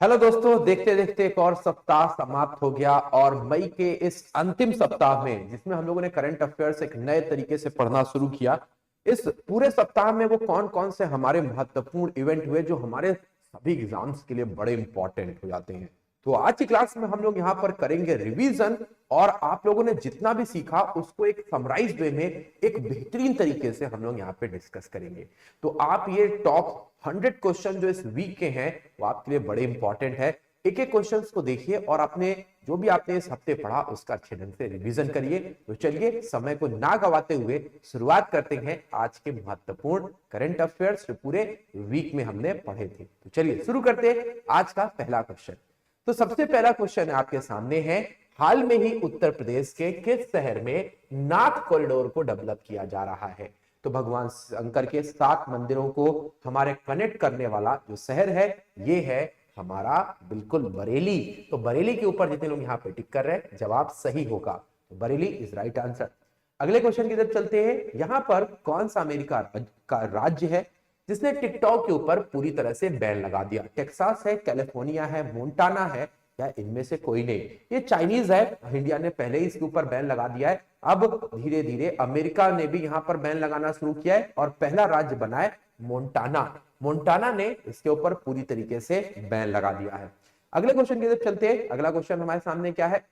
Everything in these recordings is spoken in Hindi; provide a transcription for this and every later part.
हेलो दोस्तों, देखते देखते एक और सप्ताह समाप्त हो गया और मई के इस अंतिम सप्ताह में जिसमें हम लोगों ने करंट अफेयर्स एक नए तरीके से पढ़ना शुरू किया। इस पूरे सप्ताह में वो कौन कौन से हमारे महत्वपूर्ण इवेंट हुए जो हमारे सभी एग्जाम्स के लिए बड़े इंपॉर्टेंट हो जाते हैं। तो आज की क्लास में हम लोग यहाँ पर करेंगे रिवीजन और आप लोगों ने जितना भी सीखा उसको एक समराइज्ड वे में एक बेहतरीन तरीके से हम लोग यहाँ पे डिस्कस करेंगे। तो आप ये टॉप 100 क्वेश्चन जो इस वीक के हैं वो आपके लिए बड़े इंपॉर्टेंट है। एक एक क्वेश्चन को देखिए और अपने जो भी आपने इस हफ्ते पढ़ा उसका अच्छे ढंग से रिवीजन करिए। तो चलिए समय को ना गवाते हुए शुरुआत करते हैं आज के महत्वपूर्ण करंट अफेयर्स जो पूरे वीक में हमने पढ़े थे। तो चलिए शुरू करते हैं आज का पहला क्वेश्चन। तो सबसे पहला क्वेश्चन आपके सामने है, हाल में ही उत्तर प्रदेश के किस शहर में नाथ कॉरिडोर को डेवलप किया जा रहा है? तो भगवान शंकर के 7 मंदिरों को हमारे कनेक्ट करने वाला जो शहर है ये है हमारा बिल्कुल बरेली। तो बरेली के ऊपर जितने लोग यहाँ पे टिक कर रहे हैं जवाब सही होगा, तो बरेली इज राइट आंसर। अगले क्वेश्चन की तरफ चलते हैं। यहाँ पर कौन सा अमेरिका का राज्य है जिसने टिकटॉक के ऊपर पूरी तरह से बैन लगा दिया? टेक्सास है, कैलिफोर्निया है, मोन्टाना है या इनमें से कोई नहीं? ये चाइनीज है, इंडिया ने पहले ही इसके ऊपर बैन लगा दिया है। अब धीरे धीरे अमेरिका ने भी यहां पर बैन लगाना शुरू किया है और पहला राज्य बना है मोन्टाना। मोन्टाना ने इसके ऊपर पूरी तरीके से बैन लगा दिया है। अगले क्वेश्चन की तरफ चलते हैं। अगला क्वेश्चन हमारे सामने क्या है?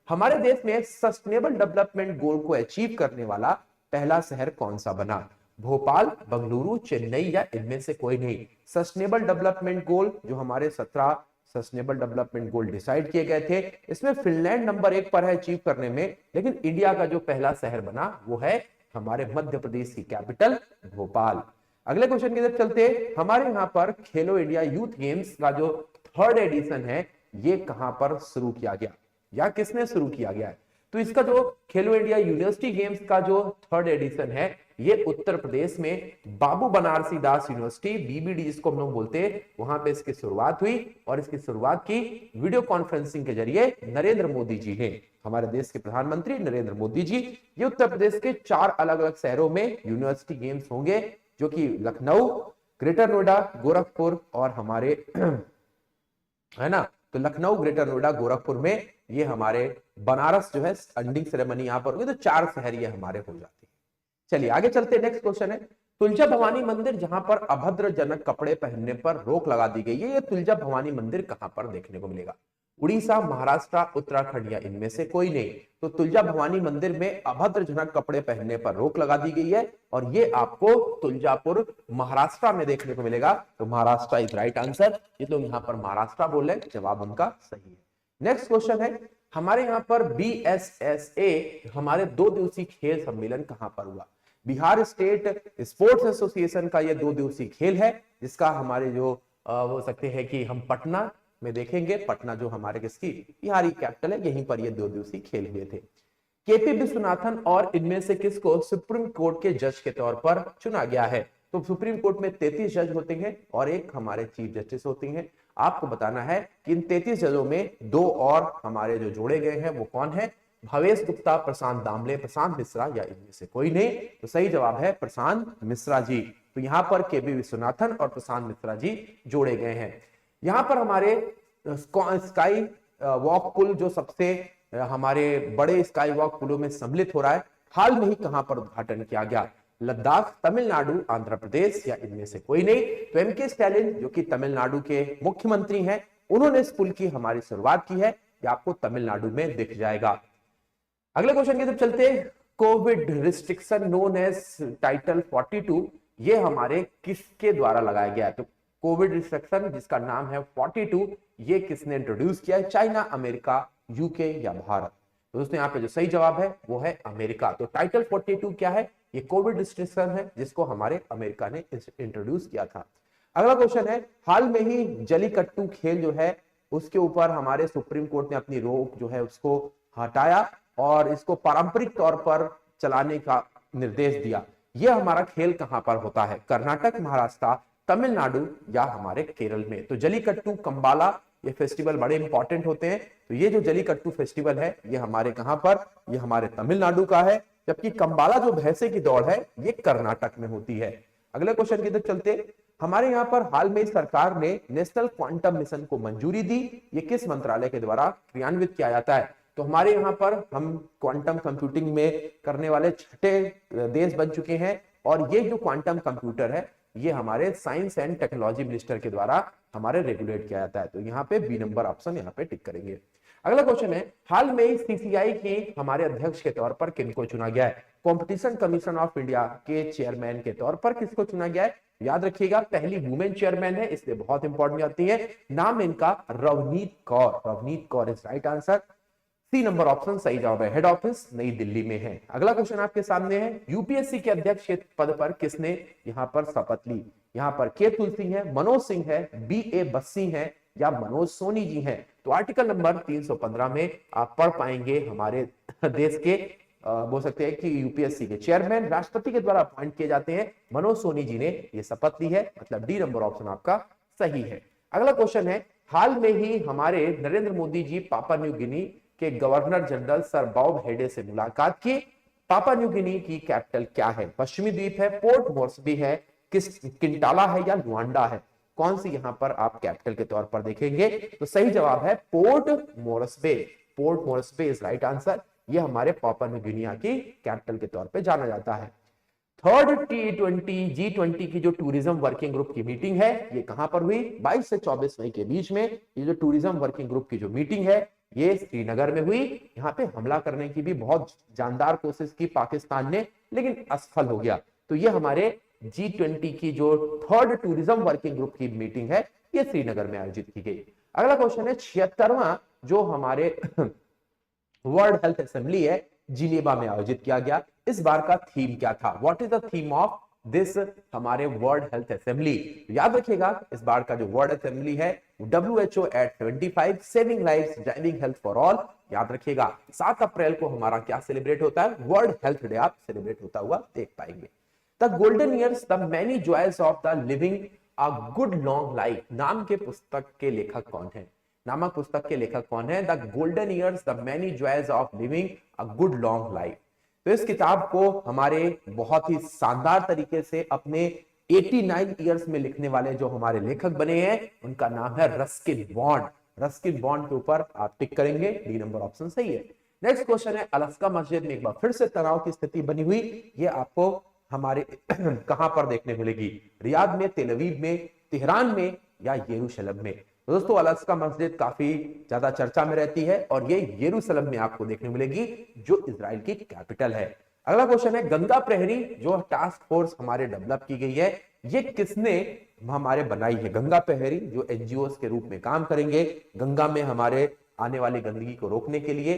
हमारे देश में सस्टेनेबल डेवलपमेंट गोल को अचीव करने वाला पहला शहर कौन सा बना? भोपाल, बंगलुरु, चेन्नई या इनमें से कोई नहीं? सस्टेनेबल डेवलपमेंट गोल जो हमारे 17 सस्टेनेबल डेवलपमेंट गोल डिसाइड किए गए थे, इसमें फिनलैंड नंबर 1 पर है अचीव करने में, लेकिन इंडिया का जो पहला शहर बना वो है हमारे मध्य प्रदेश की कैपिटल भोपाल। अगले क्वेश्चन की तरफ चलते हैं। हमारे यहाँ पर खेलो इंडिया यूथ गेम्स का जो 3rd एडिशन है ये कहां पर शुरू किया गया या किसने शुरू किया गया है? तो इसका जो खेलो इंडिया यूनिवर्सिटी गेम्स का जो 3rd एडिशन है ये उत्तर प्रदेश में बाबू बनारसी दास यूनिवर्सिटी बीबीडी जिसको हम लोग बोलते हैं वहां पे इसकी शुरुआत हुई और इसकी शुरुआत की वीडियो कॉन्फ्रेंसिंग के जरिए नरेंद्र मोदी जी ने, हमारे देश के प्रधानमंत्री नरेंद्र मोदी जी। ये उत्तर प्रदेश के 4 अलग अलग शहरों में यूनिवर्सिटी गेम्स होंगे जो कि लखनऊ, ग्रेटर नोएडा, गोरखपुर और हमारे है ना, तो लखनऊ, ग्रेटर नोएडा, गोरखपुर में ये हमारे बनारस जो है एंडिंग सेरेमनी यहां पर होगी। तो 4 शहर ये हमारे हो जाते हैं। चलिए आगे चलते हैं। नेक्स्ट क्वेश्चन है, तुलजा भवानी मंदिर जहां पर अभद्रजनक कपड़े पहनने पर रोक लगा दी गई है, ये तुलजा भवानी मंदिर कहां पर देखने को मिलेगा? उड़ीसा, महाराष्ट्र, उत्तराखंड या इनमें से कोई नहीं? तो तुलजा भवानी मंदिर में अभद्रजनक कपड़े पहनने पर रोक लगा दी गई है और ये आपको तुलजापुर महाराष्ट्र में देखने को मिलेगा। तो महाराष्ट्र इज राइट आंसर। ये लोग यहाँ पर महाराष्ट्र बोले, जवाब उनका सही है। नेक्स्ट क्वेश्चन है, हमारे यहाँ पर BSSA हमारे 2 दिवसीय खेल सम्मेलन कहां पर हुआ? बिहार स्टेट स्पोर्ट्स एसोसिएशन का ये 2 दिवसीय खेल है जिसका हमारे जो हो सकते हैं कि हम पटना में देखेंगे। पटना जो हमारे किसकी बिहारी कैपिटल है, यहीं पर ये 2 दिवसीय खेल हुए थे। केपी विश्वनाथन और इनमें से किसको सुप्रीम कोर्ट के जज के तौर पर चुना गया है? तो सुप्रीम कोर्ट में 33 जज होते हैं और एक हमारे चीफ जस्टिस होते हैं। आपको बताना है कि इन 33 जजों में 2 और हमारे जो जोड़े गए हैं वो कौन है? भवेश गुप्ता, प्रशांत दामले, प्रशांत मिश्रा या इनमें से कोई नहीं? तो सही जवाब है प्रशांत मिश्रा जी। तो यहां पर केपी विश्वनाथन और प्रशांत मिश्रा जी जोड़े गए हैं। यहां पर हमारे स्काई वॉक पुल जो सबसे हमारे बड़े स्काई वॉक पुलों में सम्मिलित हो रहा है, हाल में ही कहां पर उद्घाटन किया गया? लद्दाख, तमिलनाडु, आंध्र प्रदेश या इनमें से कोई नहीं? तो एमके स्टालिन जो कि तमिलनाडु के मुख्यमंत्री हैं उन्होंने इस पुल की हमारी शुरुआत की है। ये आपको तमिलनाडु में दिख जाएगा। अगले क्वेश्चन की तरफ चलते हैं। Covid restriction known as title 42 ये हमारे किसके द्वारा लगाया गया है? तो कोविड रिस्ट्रिक्शन जिसका नाम है 42 ये किसने इंट्रोड्यूस किया है? चाइना, अमेरिका, यूके या भारत? तो दोस्तों यहाँ पे जो सही जवाब है वो है अमेरिका। तो टाइटल 42 क्या है? ये कोविड रिस्ट्रिक्शन है जिसको हमारे अमेरिका ने इंट्रोड्यूस किया था। अगला क्वेश्चन है, हाल में ही जलीकट्टू खेल जो है उसके ऊपर हमारे सुप्रीम कोर्ट ने अपनी रोक जो है उसको हटाया और इसको पारंपरिक तौर पर चलाने का निर्देश दिया। यह हमारा खेल कहां पर होता है? कर्नाटक, महाराष्ट्र, तमिलनाडु या हमारे केरल में? तो जलीकट्टू, कंबाला ये फेस्टिवल बड़े इंपॉर्टेंट होते हैं। तो ये जो जलीकट्टू फेस्टिवल है ये हमारे कहां पर? ये हमारे तमिलनाडु का है, जबकि कंबाला जो भैंसे की दौड़ है ये कर्नाटक में होती है। अगले क्वेश्चन की तरफ चलते, हमारे यहाँ पर हाल में सरकार ने नेशनल क्वांटम मिशन को मंजूरी दी। ये किस मंत्रालय के द्वारा क्रियान्वित किया जाता है? तो हमारे यहाँ पर हम क्वांटम कंप्यूटिंग में करने वाले छठे देश बन चुके हैं और ये जो क्वांटम कंप्यूटर है ये हमारे साइंस एंड टेक्नोलॉजी मिनिस्टर के द्वारा हमारे रेगुलेट किया जाता है। तो यहाँ पे बी नंबर ऑप्शन यहाँ पे टिक करेंगे। अगला क्वेश्चन है, हाल में सीसीआई के हमारे अध्यक्ष के तौर पर किनको चुना गया है? कंपटीशन कमीशन ऑफ इंडिया के चेयरमैन के तौर पर किसको चुना गया है? याद रखिएगा पहली वुमेन चेयरमैन है, इसलिए बहुत इंपॉर्टेंट आती है। नाम इनका Ravneet Kaur. Ravneet Kaur is right answer. C number option सही जवाब है। हेड ऑफिस नई दिल्ली में है। अगला क्वेश्चन आपके सामने है, यूपीएससी के अध्यक्ष के पद पर किसने यहां पर शपथ ली? यहां पर के तुलसी है, मनोज सिंह है, बी ए बस्सी है या मनोज सोनी जी हैं। तो आर्टिकल नंबर 315 में आप पढ़ पाएंगे हमारे देश के बोल सकते हैं कि यूपीएससी के चेयरमैन राष्ट्रपति के द्वारा अपॉइंट किए जाते हैं। मनोज सोनी जी ने यह शपथ ली है, मतलब डी नंबर ऑप्शन आपका सही है। अगला क्वेश्चन है, हाल में ही हमारे नरेंद्र मोदी जी पापा न्यू गिनी के गवर्नर जनरल सर बॉब हेडे से मुलाकात की। पापा न्यू गिनी की कैपिटल क्या है? पश्चिमी द्वीप है, पोर्ट मोर्सबी है, किंटाला है या लुआंडा है? कौन सी यहां पर आप कैपिटल के तौर पर देखेंगे? तो सही जवाब है Port Moresby. Port Moresby is right answer. ये हमारे पापुआ न्यू गिनिया की कैपिटल के तौर पे जाना जाता है। थर्ड G20 की जो टूरिज्म वर्किंग ग्रुप की मीटिंग है ये कहां पर हुई? 22 से 24 मई के बीच में ये जो टूरिज्म वर्किंग ग्रुप की जो मीटिंग है ये श्रीनगर में हुई। यहाँ पे हमला करने की भी बहुत जानदार कोशिश की पाकिस्तान ने, लेकिन असफल हो गया। तो ये हमारे G20 की जो थर्ड टूरिज्म वर्किंग ग्रुप की मीटिंग है ये श्रीनगर में आयोजित की गई। अगला क्वेश्चन है, 76वां जो हमारे वर्ल्ड हेल्थ असेंबली है जिनेवा में आयोजित किया गया। इस बार का थीम क्या था? What is the theme of this हमारे वर्ल्ड हेल्थ असेंबली? याद रखिएगा इस बार का जो वर्ल्ड असेंबली है WHO at 75 saving lives driving health for all. याद रखिएगा 7 अप्रैल को हमारा क्या सेलिब्रेट होता है? वर्ल्ड हेल्थ डे आप सेलिब्रेट होता हुआ देख पाएंगे। The golden years the many joys of the living a good long life नाम के पुस्तक के लेखक कौन है? नामक पुस्तक के लेखक कौन है? The golden years the many joys of living a good long life. तो इस किताब को हमारे बहुत ही शानदार तरीके से अपने 89 ईयर्स में लिखने वाले जो हमारे लेखक बने हैं उनका नाम है रस्किन बॉन्ड। रस्किन बॉन्ड के ऊपर आप टिक करेंगे, डी नंबर ऑप्शन सही है। नेक्स्ट क्वेश्चन है, अलास्का मस्जिद में एक बार फिर से तनाव की स्थिति बनी हुई, ये आपको हमारे कहां पर देखने मिलेगी? रियाद में, तेल अवीव में, तेहरान में या यरूशलेम में? दोस्तों अलास्का मस्जिद काफी ज्यादा चर्चा में रहती है और ये यरूशलेम में आपको देखने मिलेगी जो इजराइल की कैपिटल है। अगला क्वेश्चन है, गंगा प्रहरी जो टास्क फोर्स हमारे डेवलप की गई है ये किसने हमारे बनाई है? गंगा प्रहरी जो एनजीओ के रूप में काम करेंगे गंगा में हमारे आने वाली गंदगी को रोकने के लिए।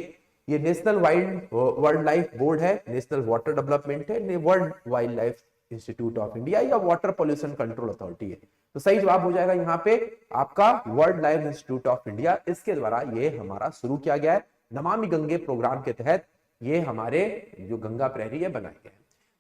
ये नेशनल वाइल्ड लाइफ बोर्ड है, नेशनल वाटर डेवलपमेंट है, world wild life institute of India या वाटर पोल्यूशन कंट्रोल अथॉरिटी है। तो सही जवाब हो जाएगा यहाँ पे आपका world life institute of India. इसके द्वारा ये हमारा शुरू किया गया है। नमामि गंगे प्रोग्राम के तहत ये हमारे जो गंगा प्रहरी है बनाए गए।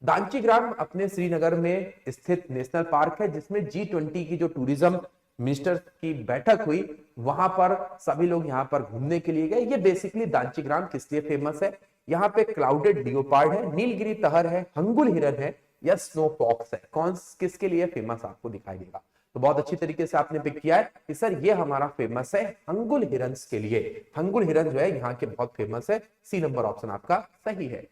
दांचीग्राम अपने श्रीनगर में स्थित नेशनल पार्क है जिसमें G20 की जो टूरिज्म मिनिस्टर की बैठक हुई वहां पर सभी लोग यहाँ पर घूमने के लिए गए। ये बेसिकली दांचीग्राम किस लिए फेमस है? यहाँ पे क्लाउडेड लियोपार्ड है, नीलगिरी तहर है, हंगुल हिरन है या स्नो फॉक्स है? कौन किसके लिए फेमस आपको दिखाई देगा? तो बहुत अच्छी तरीके से आपने पिक किया है कि सर ये हमारा फेमस है हंगुल हिरन्स के लिए। हंगुल हिरन जो है यहाँ के बहुत फेमस है। सी नंबर ऑप्शन आपका सही है।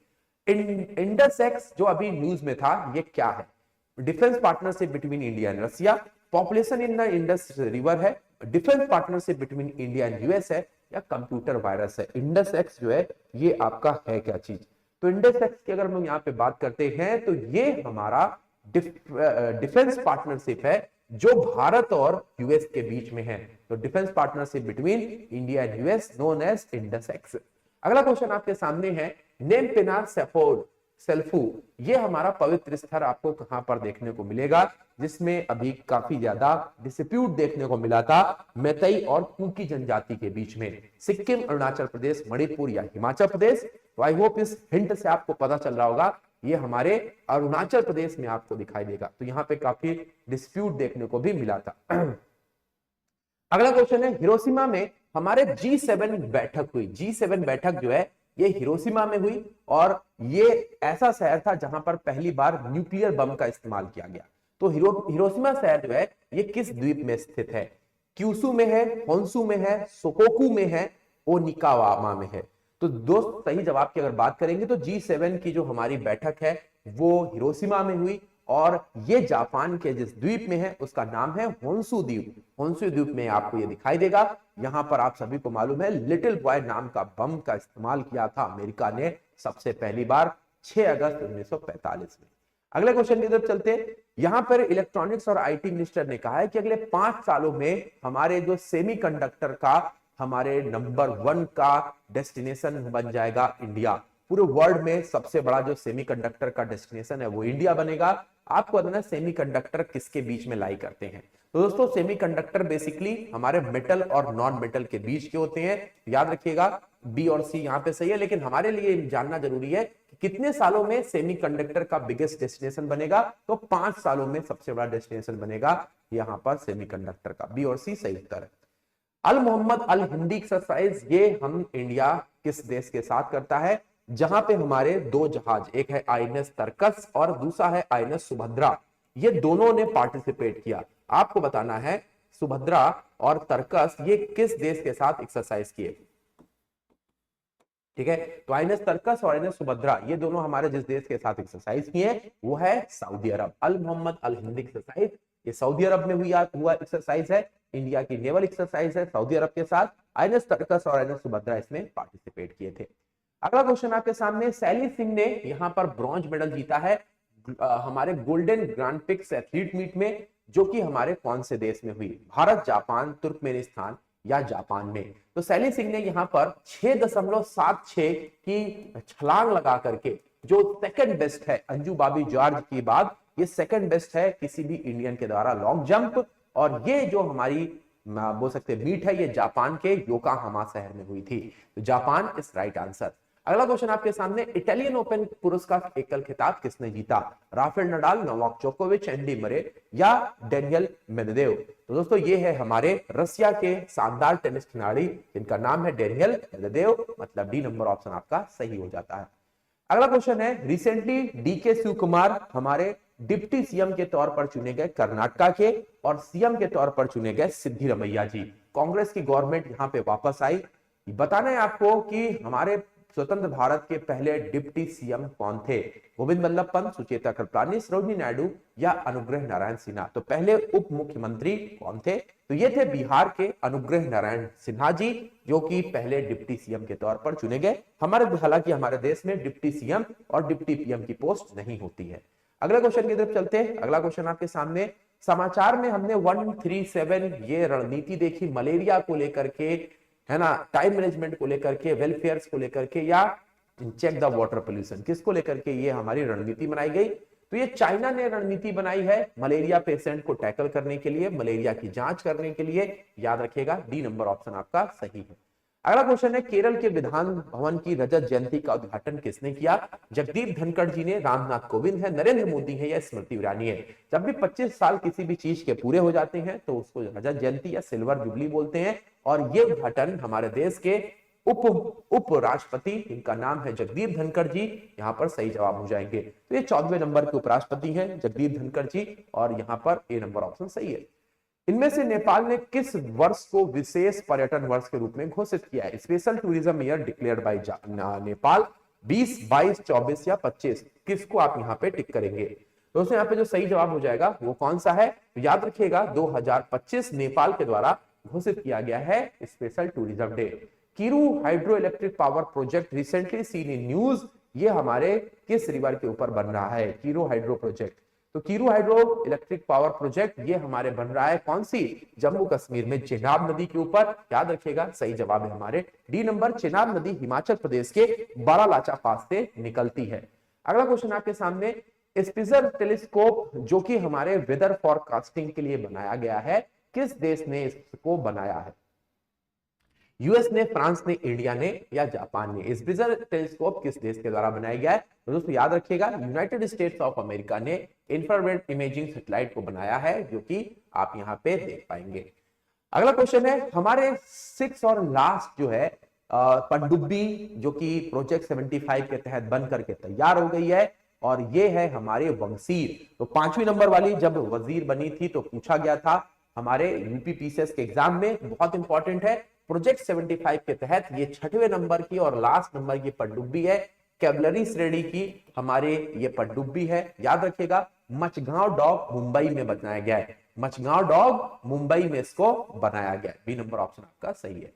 इंडस एक्स जो अभी न्यूज में था ये क्या है? Defence partnership between India and Russia, population in the Indus river है, defence partnership between India and US है या कंप्यूटर वायरस है? इंडस एक्स जो है ये आपका है क्या चीज? तो इंडस एक्स की अगर हम यहाँ पे बात करते हैं तो ये हमारा डिफेंस पार्टनरशिप है जो भारत और यूएस के बीच में है। तो defence partnership between India and US known as Indus X. अगला क्वेश्चन आपके सामने है, नेम पेनार सेल्फू ये हमारा पवित्र स्थल आपको कहां पर देखने को मिलेगा जिसमें अभी काफी ज्यादा डिस्प्यूट देखने को मिला था मैतई और कुकी जनजाति के बीच में? सिक्किम, अरुणाचल प्रदेश, मणिपुर या हिमाचल प्रदेश? तो आई होप इस हिंट से आपको पता चल रहा होगा ये हमारे अरुणाचल प्रदेश में आपको दिखाई देगा। तो यहाँ पे काफी डिस्प्यूट देखने को भी मिला था। अगला क्वेश्चन है, हिरोशिमा में हमारे G7 बैठक हुई। G7 बैठक जो है ये हिरोशिमा में हुई और ये ऐसा शहर था जहां पर पहली बार न्यूक्लियर बम का इस्तेमाल किया गया। तो हिरोशिमा शहर जो है ये किस द्वीप में स्थित है? क्यूसू में है, होन्सू में है, सोकोकू में है, ओनिकावामा में है। तो दोस्त सही जवाब की अगर बात करेंगे तो G7 की जो हमारी बैठक है वो हिरोशिमा में हुई और ये जापान के जिस द्वीप में है उसका नाम है होन्सू द्वीप। होन्सू द्वीप में आपको ये दिखाई देगा। यहां पर आप सभी को मालूम है लिटिल बॉय नाम का बम का इस्तेमाल किया था अमेरिका ने सबसे पहली बार 6 अगस्त 1945 में। अगले क्वेश्चन की तरफ चलते हैं। यहां पर इलेक्ट्रॉनिक्स और आईटी मिनिस्टर ने कहा है कि अगले 5 सालों में हमारे जो सेमीकंडक्टर का हमारे नंबर 1 का डेस्टिनेशन बन जाएगा इंडिया। पूरे वर्ल्ड में सबसे बड़ा जो सेमीकंडक्टर का डेस्टिनेशन है वो इंडिया बनेगा। आपको बताना सेमीकंडक्टर किसके बीच में लाई करते हैं? तो दोस्तों सेमीकंडक्टर बेसिकली हमारे मेटल और नॉन मेटल के बीच के होते हैं। याद रखिएगा बी और सी यहां पे सही है, लेकिन हमारे लिए जानना जरूरी है कि कितने सालों में सेमीकंडक्टर का बिगेस्ट डेस्टिनेशन बनेगा। तो 5 सालों में सबसे बड़ा डेस्टिनेशन बनेगा यहां पर सेमीकंडक्टर का। बी और सी सही उत्तर है। अल मोहम्मद अल हिंदी एक्सरसाइज ये हम इंडिया किस देश के साथ करता है? जहां पे हमारे 2 जहाज, एक है आईएनएस तरकस और दूसरा है आईएनएस सुभद्रा, ये दोनों ने पार्टिसिपेट किया। आपको बताना है सुभद्रा और तरकस ये किस देश के साथ एक्सरसाइज किए? ठीक है, तो आईएनएस तरकस और आईएनएस सुभद्रा ये दोनों हमारे जिस देश के साथ एक्सरसाइज किए वो है सऊदी अरब। अल मोहम्मद अल हिंदी एक्सरसाइज ये सऊदी अरब में हुआ एक्सरसाइज है। इंडिया की नेवल एक्सरसाइज है सऊदी अरब के साथ। आईएनएस तरकस और आईएनएस सुभद्रा इसमें पार्टिसिपेट किए थे। अगला क्वेश्चन आपके सामने, सैली सिंह ने यहां पर ब्रॉन्ज मेडल जीता है हमारे golden grand prix athlete meet में, जो कि हमारे कौन से देश में हुई? भारत, जापान, तुर्कमेनिस्तान या जापान में। तो सैली सिंह ने यहां पर 6.76 की छलांग लगा करके जो सेकंड बेस्ट है अंजू बाबी जॉर्ज के बाद, ये सेकंड बेस्ट है किसी भी इंडियन के द्वारा लॉन्ग जंप। और ये जो हमारी बोल सकते मीट है ये जापान के योकोहामा शहर में हुई थी। तो जापान इज राइट आंसर। अगला क्वेश्चन आपके सामने, इटालियन ओपन पुरस्कार एकल खिताब किसने जीता? राफेल नडाल, नोवाक जोकोविच, एंडी मरे या डेनियल मेदवेदेव? तो दोस्तों ये है हमारे रसिया के शानदार टेनिस खिलाड़ी जिनका नाम है डेनियल मेदवेदेव, मतलब डी नंबर ऑप्शन आपका सही हो जाता है। अगला क्वेश्चन है, रिसेंटली डीके शिव कुमार हमारे डिप्टी सीएम के तौर पर चुने गए कर्नाटका के और सीएम के तौर पर चुने गए सिद्धिरमैया जी। कांग्रेस की गवर्नमेंट यहां पे वापस आई। बताना है आपको कि हमारे स्वतंत्र भारत के पहले डिप्टी सीएम कौन थे? गोविंद बल्लभ पंत, सुचेता कृपलानी, सरोजिनी नायडू या अनुग्रह नारायण सिन्हा? तो पहले उप मुख्यमंत्री कौन थे? तो ये थे बिहार के अनुग्रह नारायण सिन्हा जी, जो कि पहले डिप्टी सीएम के तौर पर चुने गए। हालांकि हमारे देश में डिप्टी सीएम और डिप्टी पीएम की पोस्ट नहीं होती है। अगला क्वेश्चन की तरफ चलते हैं। अगला क्वेश्चन आपके सामने, समाचार में हमने 137 ये रणनीति देखी मलेरिया को लेकर के, है ना, टाइम मैनेजमेंट को लेकर के, वेलफेयर को लेकर के, या चेक द वाटर पोल्यूशन, किसको लेकर के ये हमारी रणनीति बनाई गई? तो ये चाइना ने रणनीति बनाई है मलेरिया पेशेंट को टैकल करने के लिए, मलेरिया की जांच करने के लिए। याद रखिएगा डी नंबर ऑप्शन आपका सही है। अगला क्वेश्चन है, केरल के विधान भवन की रजत जयंती का उद्घाटन किसने किया? जगदीप धनखड़ जी ने, रामनाथ कोविंद है, नरेंद्र मोदी है या स्मृति ईरानी है? जब भी 25 साल किसी भी चीज के पूरे हो जाते हैं तो उसको रजत जयंती या सिल्वर जुबली बोलते हैं। और ये उद्घाटन हमारे देश के उप राष्ट्रपति, इनका नाम है जगदीप धनखड़ जी, यहाँ पर सही जवाब हो जाएंगे। तो ये 14वें नंबर के उपराष्ट्रपति हैं जगदीप धनखड़ जी, और यहाँ पर ए नंबर ऑप्शन सही है। इनमें से नेपाल ने किस वर्ष को विशेष पर्यटन वर्ष के रूप में घोषित किया है? Special tourism year declared by Nepal. 20, 22, 24 या 25? किसको आप यहाँ पे टिक करेंगे? दोस्तों यहाँ पे जो सही जवाब हो जाएगा वो कौन सा है? तो याद रखिएगा 2025 नेपाल के द्वारा घोषित किया गया है special tourism day. Kiru hydro electric power project recently seen in news, ये हमारे किस रिवर के ऊपर बन रहा है? Kiru hydro project. तो Kiru hydro electric power project ये हमारे बन रहा है कौन सी? जम्मू कश्मीर में चेनाब नदी के ऊपर। याद रखिएगा सही जवाब है हमारे डी नंबर। चेनाब नदी हिमाचल प्रदेश के बारालाचा पास से निकलती है। अगला क्वेश्चन आपके सामने, स्पिसर टेलीस्कोप जो कि हमारे वेदर फॉरकास्टिंग के लिए बनाया गया है, किस देश ने इसको बनाया है? यूएस ने, फ्रांस ने, इंडिया ने या जापान ने? स्पिसर टेलीस्कोप किस देश के द्वारा बनाया गया है? तो दोस्तों याद रखिएगा यूनाइटेड स्टेट्स ऑफ अमेरिका ने इंफ्रारेड इमेजिंग सैटेलाइट को बनाया है, जो कि आप यहां पे देख पाएंगे। अगला क्वेश्चन है, हमारे 6 और लास्ट जो है पनडुब्बी, जो कि प्रोजेक्ट 75 के तहत बन करके तैयार हो गई है, और ये है हमारे वंगसीर। तो 5वीं नंबर वाली जब वजीर बनी थी तो पूछा गया था हमारे यूपीपीसीएस के एग्जाम में, बहुत इंपॉर्टेंट है। प्रोजेक्ट 75 के तहत ये 6वें नंबर की और लास्ट नंबर की पनडुब्बी है, कैवलरी श्रेणी की हमारे ये पनडुब्बी है। याद रखिएगा, मचगांव डॉग मुंबई में बनाया गया है, मचगांव डॉग मुंबई में इसको बनाया गया है। बी नंबर ऑप्शन आपका सही है।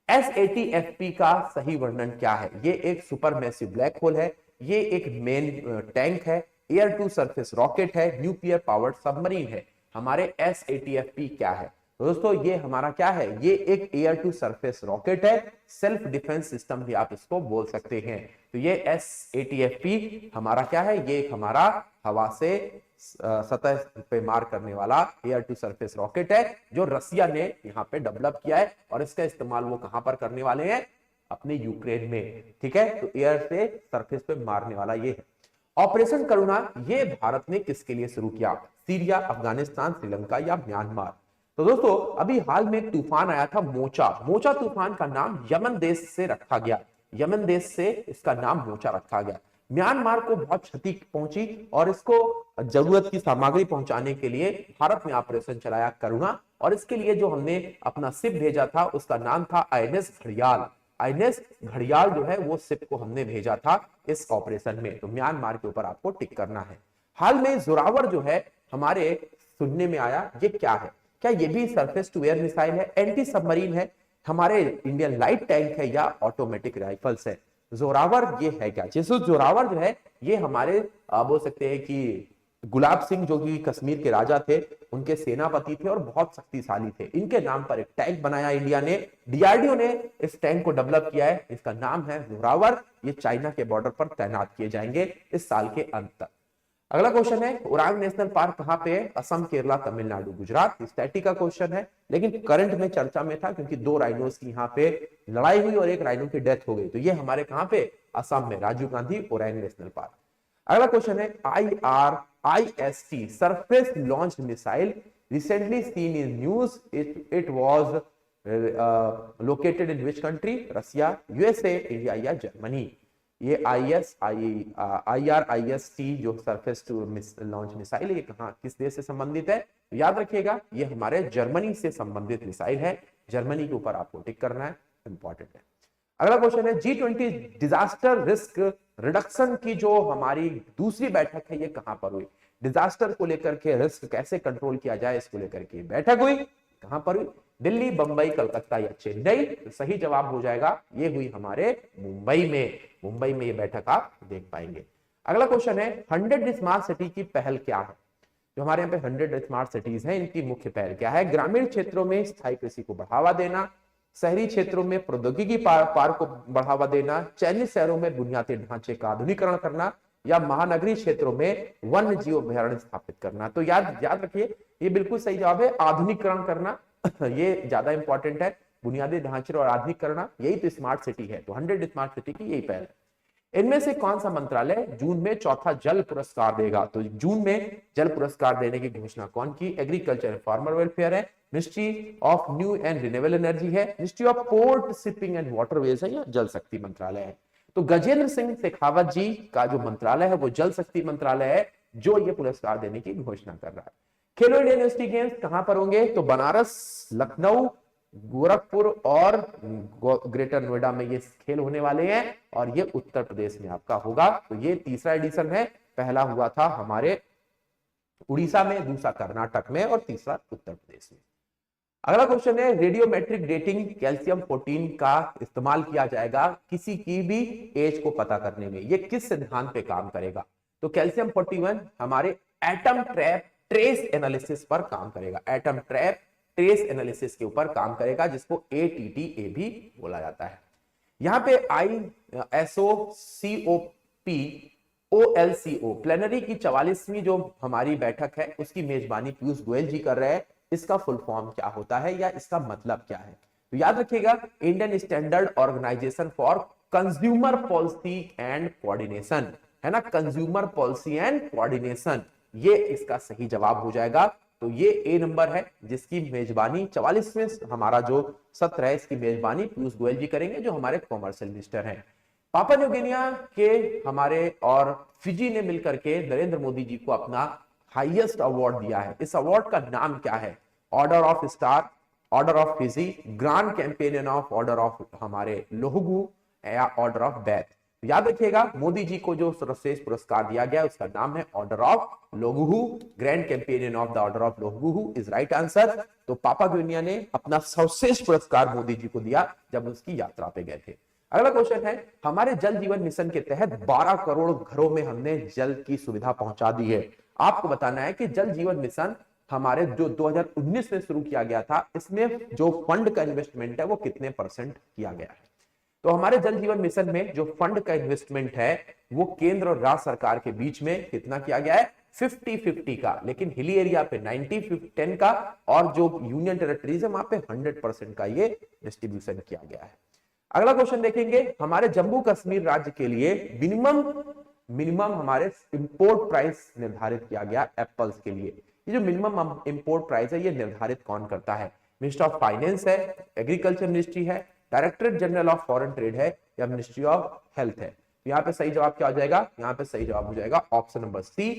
SATFP का सही वर्णन क्या है? ये एक सुपरमैसिव ब्लैक होल है, ये एक मेन टैंक है, एयर टू सरफेस रॉकेट है, न्यूक्लियर पावर्ड सबमरीन है। हमारे SATFP क्या है दोस्तों? ये हमारा क्या है? ये एक एयर टू सरफेस रॉकेट है, सेल्फ डिफेंस सिस्टम भी आप इसको बोल सकते हैं। तो ये SATFP हमारा क्या है? ये एक हमारा हवा से सतह पे मार करने वाला एयर टू सरफेस रॉकेट है, जो रसिया ने यहाँ पे डेवलप किया है, और इसका इस्तेमाल वो कहां पर करने वाले हैं? अपने यूक्रेन में। ठीक है, तो एयर से सरफेस पे मारने वाला ये है। ऑपरेशन करुणा ये भारत ने किसके लिए शुरू किया? सीरिया, अफगानिस्तान, श्रीलंका या म्यांमार? तो दोस्तों अभी हाल में एक तूफान आया था मोचा, मोचा तूफान का नाम यमन देश से रखा गया, यमन देश से इसका नाम मोचा रखा गया। म्यांमार को बहुत क्षति पहुंची और इसको जरूरत की सामग्री पहुंचाने के लिए भारत ने ऑपरेशन चलाया करुणा, और इसके लिए जो हमने अपना शिप भेजा था उसका नाम था INS घड़ियाल। INS घड़ियाल जो है वो शिप को हमने भेजा था इस ऑपरेशन में। तो म्यांमार के ऊपर आपको टिक करना है। हाल में जोरावर जो है हमारे सुनने में आया, ये क्या है? क्या ये भी सरफेस टू एयर मिसाइल है, एंटी सबमरीन है, हमारे इंडियन लाइट टैंक है, या ऑटोमेटिक राइफल्स है? जोरावर ये है क्या? जैसे जोरावर जो है ये हमारे बोल सकते हैं कि गुलाब सिंह जो कि कश्मीर के राजा थे, उनके सेनापति थे और बहुत शक्तिशाली थे। इनके नाम पर एक टैंक बनाया इंडिया ने, DRDO ने इस टैंक को डेवलप किया है, इसका नाम है जोरावर। ये चाइना के बॉर्डर पर तैनात किए जाएंगे इस साल के अंत तक। अगला क्वेश्चन है, ओरांग नेशनल पार्क कहां पे है? असम, केरला, तमिलनाडु, गुजरात? स्टैटिक का क्वेश्चन है, लेकिन करंट में चर्चा में था क्योंकि 2 राइनोस की यहाँ पे लड़ाई हुई और एक राइनो की डेथ हो गई। तो ये हमारे कहां पे? असम में, राजीव गांधी ओरांग नेशनल पार्क। अगला क्वेश्चन है, IRIST surface launch missile recently seen in news, it was located in which country? Russia, USA, India या जर्मनी? ये IRIST जो सरफेस टू लॉन्च मिसाइल है, ये कहां किस देश से संबंधित है? याद रखिएगा ये हमारे जर्मनी से संबंधित मिसाइल है, जर्मनी के ऊपर आपको टिक करना है, इंपॉर्टेंट है। अगला क्वेश्चन है, G20 डिजास्टर रिस्क रिडक्शन की जो हमारी दूसरी बैठक है ये कहां पर हुई? डिजास्टर को लेकर के रिस्क कैसे कंट्रोल किया जाए इसको लेकर के बैठक हुई, कहां पर हुई? दिल्ली, बंबई, कलकत्ता या चेन्नई? तो सही जवाब हो जाएगा ये हुई हमारे मुंबई में, मुंबई में ये बैठक आप देख पाएंगे। अगला क्वेश्चन है, 100 स्मार्ट सिटी की पहल क्या है? जो हमारे यहाँ पे 100 स्मार्ट सिटीज हैं, इनकी मुख्य पहल क्या है? ग्रामीण क्षेत्रों में स्थायी कृषि को बढ़ावा देना, शहरी क्षेत्रों में प्रौद्योगिकी पार्क को बढ़ावा देना, चयनित शहरों में बुनियादी ढांचे का आधुनिकीकरण करना, या महानगरीय क्षेत्रों में वन्य जीव अभयारण्य स्थापित करना? तो याद रखिए ये बिल्कुल सही जवाब है, आधुनिकीकरण करना। ये ज्यादा इंपॉर्टेंट है, बुनियादी ढांचे और आधुनिक करना, यही तो स्मार्ट सिटी है। तो 100 स्मार्ट सिटी की यही पहल है। इनमें से कौन सा मंत्रालय जून में चौथा जल पुरस्कार देगा? तो जून में जल पुरस्कार देने की घोषणा कौन की? एग्रीकल्चर एंड फार्मर वेलफेयर है, ministry of new and renewable energy है, ministry of port shipping and waterways है, या जल शक्ति मंत्रालय है? तो गजेंद्र सिंह शेखावत जी का जो मंत्रालय है वो जल शक्ति मंत्रालय है, जो ये पुरस्कार देने की घोषणा कर रहा है। खेलो इंडिया यूनिवर्सिटी गेम्स कहां पर होंगे? तो बनारस, लखनऊ, गोरखपुर और ग्रेटर नोएडा में ये खेल होने वाले हैं, और ये उत्तर प्रदेश में आपका होगा। तो ये तीसरा एडिशन है, पहला हुआ था हमारे उड़ीसा में, दूसरा कर्नाटक में और तीसरा उत्तर प्रदेश में। अगला क्वेश्चन है, रेडियोमेट्रिक डेटिंग कैल्शियम 14 का इस्तेमाल किया जाएगा किसी की भी एज को पता करने में, ये किस सिद्धांत पे काम करेगा? तो कैल्शियम 41 हमारे एटम ट्रैप ट्रेस एनालिसिस पर काम करेगा, एटम ट्रैप ट्रेस एनालिसिस के ऊपर काम करेगा, जिसको ATTA भी बोला जाता है। यहाँ पे ISOCOP प्लेनरी की 44वीं जो हमारी बैठक है उसकी मेजबानी पीयूष गोयल जी कर रहे हैं। इसका फुल फॉर्म क्या होता है या इसका मतलब क्या है? तो याद रखिएगा, Indian standard organisation for consumer policy and coordination है ना, कंज्यूमर पॉलिसी एंड कोऑर्डिनेशन, ये इसका सही जवाब हो जाएगा। तो ये A नंबर है, जिसकी मेजबानी 44वें हमारा जो सत्र है इसकी मेजबानी पीयूष गोयल जी करेंगे, जो हमारे कॉमर्शियल मिनिस्टर हैं। पापा न्यू गिनिया के हमारे और फिजी ने मिलकर के नरेंद्र मोदी जी को अपना हाईएस्ट अवार्ड दिया है। इस अवार्ड का नाम क्या है? Order of star, order of Fiji, grand companion of order of हमारे लोहगू, या ऑर्डर ऑफ बैथ। याद रखिएगा, मोदी जी को जो सर्वश्रेष्ठ पुरस्कार दिया गया उसका नाम है order of Logohu, grand companion of the order of Logohu is right answer. तो पापा न्यू ने अपना सर्वश्रेष्ठ पुरस्कार मोदी जी को दिया जब उसकी यात्रा पे गए थे। अगला क्वेश्चन है, हमारे जल जीवन मिशन के तहत 12 करोड़ घरों में हमने जल की सुविधा पहुंचा दी है। आपको बताना है कि जल जीवन मिशन हमारे जो 2019 में शुरू किया गया था, इसमें जो फंड का इन्वेस्टमेंट है वो कितने परसेंट किया गया है? तो हमारे जल जीवन मिशन में जो फंड का इन्वेस्टमेंट है वो केंद्र और राज्य सरकार के बीच में कितना किया गया है? 50-50 का, लेकिन हिली एरिया पे 90-10 का, और जो यूनियन टेरिटरीज है वहां पे 100% का ये डिस्ट्रीब्यूशन किया गया है। अगला क्वेश्चन देखेंगे, हमारे जम्मू कश्मीर राज्य के लिए मिनिमम हमारे इंपोर्ट प्राइस निर्धारित किया गया एप्पल्स के लिए। ये जो मिनिमम इंपोर्ट प्राइस है ये निर्धारित कौन करता है? मिनिस्टर ऑफ फाइनेंस है, एग्रीकल्चर मिनिस्ट्री है, directorate general of foreign trade है, या मिनिस्ट्री ऑफ हेल्थ है? यहाँ पे सही जवाब क्या हो जाएगा? यहाँ पे सही जवाब हो जाएगा ऑप्शन नंबर सी,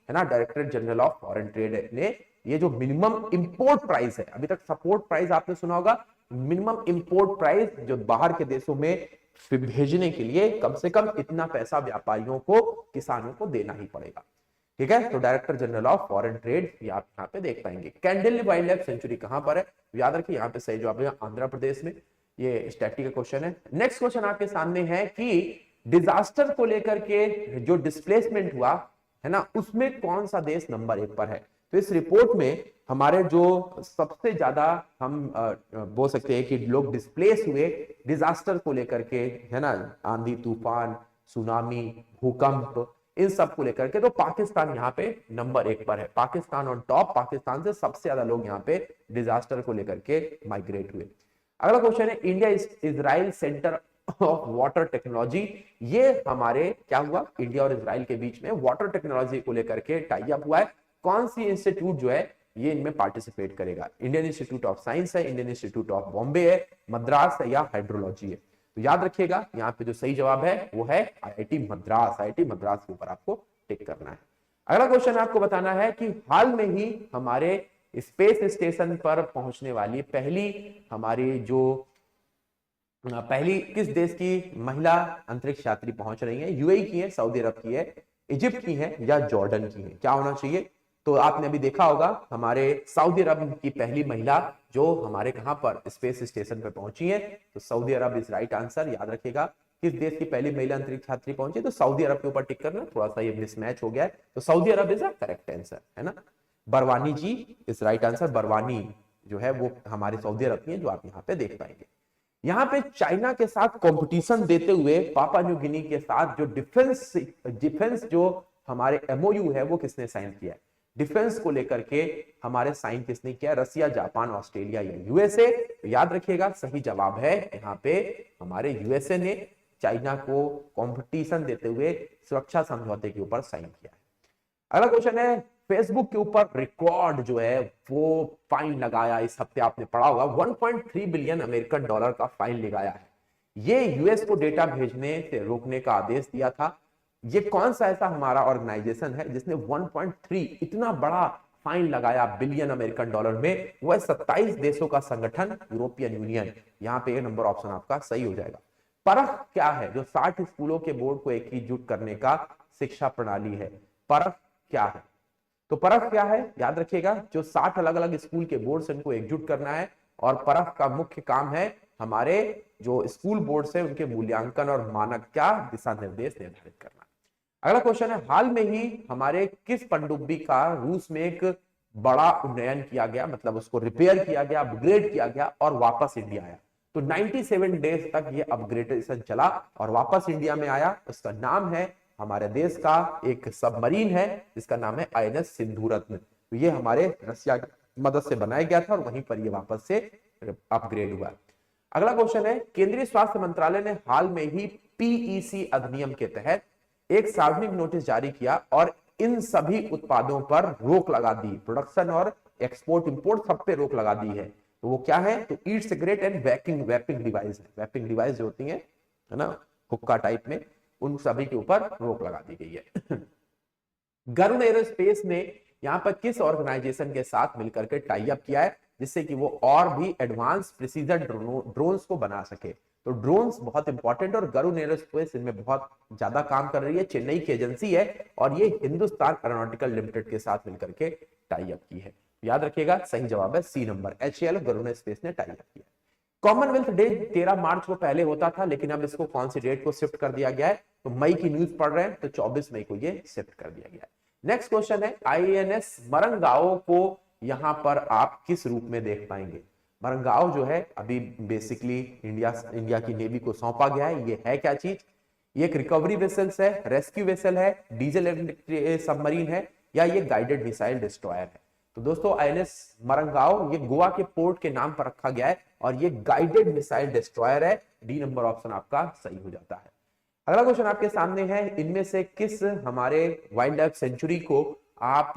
है ना, directorate general of foreign trade ने ये जो मिनिमम इंपोर्ट प्राइस है, अभी तक सपोर्ट प्राइस आपने सुना होगा, मिनिमम इंपोर्ट प्राइस जो बाहर के देशों में भेजने के लिए कम से कम इतना पैसा व्यापारियों को, किसानों को देना ही पड़ेगा। ठीक है, तो director general of foreign trade आप यहाँ पे देख पाएंगे। कैंडिल वाइल्ड लाइफ सेंचुरी कहां पर है? याद रखिए यहाँ पे सही जवाब है आंध्र प्रदेश में। ये स्टैटिक का क्वेश्चन है। नेक्स्ट क्वेश्चन आपके सामने है कि डिजास्टर को लेकर के जो डिस्प्लेसमेंट हुआ है ना, उसमें कौन सा देश नंबर 1 पर है? तो इस रिपोर्ट में हमारे जो सबसे ज्यादा हम बोल सकते हैं कि लोग डिस्प्लेस हुए डिजास्टर को लेकर के, है ना, आंधी तूफान, सुनामी, भूकंप, इन सब को लेकर के, तो पाकिस्तान यहाँ पे नंबर 1 पर है। पाकिस्तान ऑन टॉप, पाकिस्तान से सबसे ज्यादा लोग यहाँ पे डिजास्टर को लेकर के माइग्रेट हुए। अगला क्वेश्चन है, India Israel centre of water technology, ये हमारे क्या हुआ? इंडिया और इजराइल के बीच में वाटर टेक्नोलॉजी को लेकर के टाई अप हुआ है। कौन सी इंस्टीट्यूट जो है ये इनमें पार्टिसिपेट करेगा? इंडियन इंस्टीट्यूट ऑफ साइंस है, इंडियन इंस्टीट्यूट ऑफ बॉम्बे है, मद्रास है, या हाइड्रोलॉजी है? तो याद रखिएगा यहाँ पे जो सही जवाब है वो है आईआईटी मद्रास। आईआईटी मद्रास के ऊपर आपको टिक करना है। अगला क्वेश्चन आपको बताना है कि हाल में ही हमारे स्पेस स्टेशन पर पहुंचने वाली पहली किस देश की महिला अंतरिक्ष यात्री पहुंच रही है? यूएई की है, सऊदी अरब की है, इजिप्ट की है, या जॉर्डन की है? क्या होना चाहिए? तो आपने अभी देखा होगा हमारे सऊदी अरब की पहली महिला जो हमारे कहां पर स्पेस स्टेशन पर पहुंची है, तो Saudi Arab is right answer. याद रखिएगा, किस देश की पहली महिला अंतरिक्ष यात्री पहुंची? तो सऊदी अरब के ऊपर टिक करना, थोड़ा सा ये मिसमैच हो गया है, तो Saudi Arab is correct answer, है ना। बरवानी जी इज राइट आंसर। बरवानी जो है वो हमारे सऊदी अरब की है, जो आप यहाँ पे देख पाएंगे। यहाँ पे चाइना के साथ कंपटीशन देते हुए पापा न्यू गिनी के साथ जो डिफेंस जो हमारे एमओयू है वो किसने साइन किया है? डिफेंस को लेकर के हमारे साइन किसने किया? रसिया, जापान, ऑस्ट्रेलिया या यूएसए? तो याद रखिएगा सही जवाब है यहाँ पे हमारे यूएसए ने चाइना को कंपटीशन देते हुए सुरक्षा समझौते के ऊपर साइन किया है। अगला क्वेश्चन है, फेसबुक के ऊपर रिकॉर्ड जो है वो फाइन लगाया, इस हफ्ते आपने पढ़ा होगा, 1.3 बिलियन अमेरिकन डॉलर का फाइन लगाया है। ये यूएस को डेटा भेजने से रोकने का आदेश दिया था। ये कौन सा ऐसा हमारा ऑर्गेनाइजेशन है जिसने 1.3 इतना बड़ा फाइन लगाया बिलियन अमेरिकन डॉलर में? वह 27 देशों का संगठन, यूरोपियन यूनियन। यहाँ पे नंबर ऑप्शन आपका सही हो जाएगा। परख क्या है जो 60 स्कूलों के बोर्ड को एकजुट करने का शिक्षा प्रणाली है? परख क्या है? तो परख क्या है? याद रखिएगा, जो 60 अलग अलग स्कूल के बोर्ड से उनको एकजुट करना है, और परख का मुख्य काम है हमारे जो स्कूल बोर्ड से उनके मूल्यांकन और मानक क्या दिशा निर्देश निर्धारित करना। अगला क्वेश्चन है, हाल में ही हमारे किस पनडुब्बी का रूस में एक बड़ा उन्नयन किया गया, मतलब उसको रिपेयर किया गया, अपग्रेड किया गया और वापस इंडिया आया? तो 97 डेज तक ये अपग्रेडेशन चला और वापस इंडिया में आया। उसका नाम है, हमारे देश का एक सबमरीन है जिसका नाम है आईएनएस सिंधुरत्न। तो ये हमारे रसिया की मदद से बनाया गया था और वहीं पर ये वापस से अपग्रेड हुआ। अगला क्वेश्चन है, केंद्रीय स्वास्थ्य मंत्रालय ने हाल में ही पीईसी अधिनियम के तहत एक सार्वजनिक नोटिस जारी किया और इन सभी उत्पादों पर रोक लगा दी। प्रोडक्शन और एक्सपोर्ट इंपोर्ट सब पे रोक लगा दी है। तो वो क्या है? तो e cigarette and vaping device. Vaping device जो होती है ना, हुक्का टाइप में, उन सभी के ऊपर रोक लगा दी गई है। गरुड़ एरोस्पेस ने यहाँ पर किस ऑर्गेनाइजेशन के साथ मिलकर के टाई अप किया है जिससे कि वो और भी एडवांस प्रिसीजन ड्रोन्स को बना सके? तो ड्रोन्स बहुत इंपॉर्टेंट, और गरुड़ एरोस्पेस इनमें बहुत ज्यादा काम कर रही है। चेन्नई की एजेंसी है और ये हिंदुस्तान एरोनॉटिकल लिमिटेड के साथ मिलकर के टाई अप की है। याद रखिएगा, सही जवाब है C number, HAL Garuda aerospace ने टाई अप किया। कॉमनवेल्थ डे 13 मार्च को पहले होता था, लेकिन अब इसको कौन सी डेट को शिफ्ट कर दिया गया है? तो मई की न्यूज पढ़ रहे हैं तो 24 मई को ये शिफ्ट कर दिया गया है। नेक्स्ट क्वेश्चन है, INS मरंगाओ को यहां पर आप किस रूप में देख पाएंगे? मरंगाओ जो है अभी बेसिकली इंडिया की नेवी को सौंपा गया है। ये है क्या चीज? ये एक रिकवरी वेसल्स है, रेस्क्यू वेसल है, डीजल सबमरीन है, या ये गाइडेड मिसाइल डिस्ट्रॉयर है? तो दोस्तों INS मरंगाओ ये गोवा के पोर्ट के नाम पर रखा गया है और ये गाइडेड मिसाइल डिस्ट्रॉयर है। डी नंबर ऑप्शन आपका सही हो जाता है। अगला क्वेश्चन आपके सामने है, इनमें से किस हमारे वाइल्ड लाइफ सेंचुरी को आप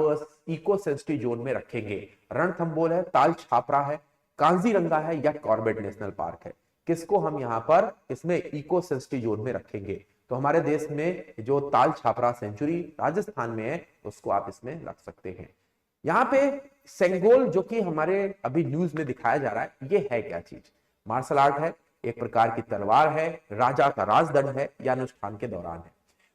इको सेंसिटिव जोन में रखेंगे? रणथंबोर है, ताल छापरा है, कांजीरंगा है, या कॉर्बेट नेशनल पार्क है? किसको हम यहाँ पर इसमें इको सेंसिटिव जोन में रखेंगे? तो हमारे देश में जो ताल छापरा सेंचुरी राजस्थान में है उसको आप इसमें रख सकते हैं। यहाँ पे सेंगोल जो कि हमारे अभी न्यूज में दिखाया जा रहा है, ये है क्या चीज? मार्शल आर्ट है, एक प्रकार की तलवार है, राजा का राजदंड है, या अनुष्ठान के दौरान है?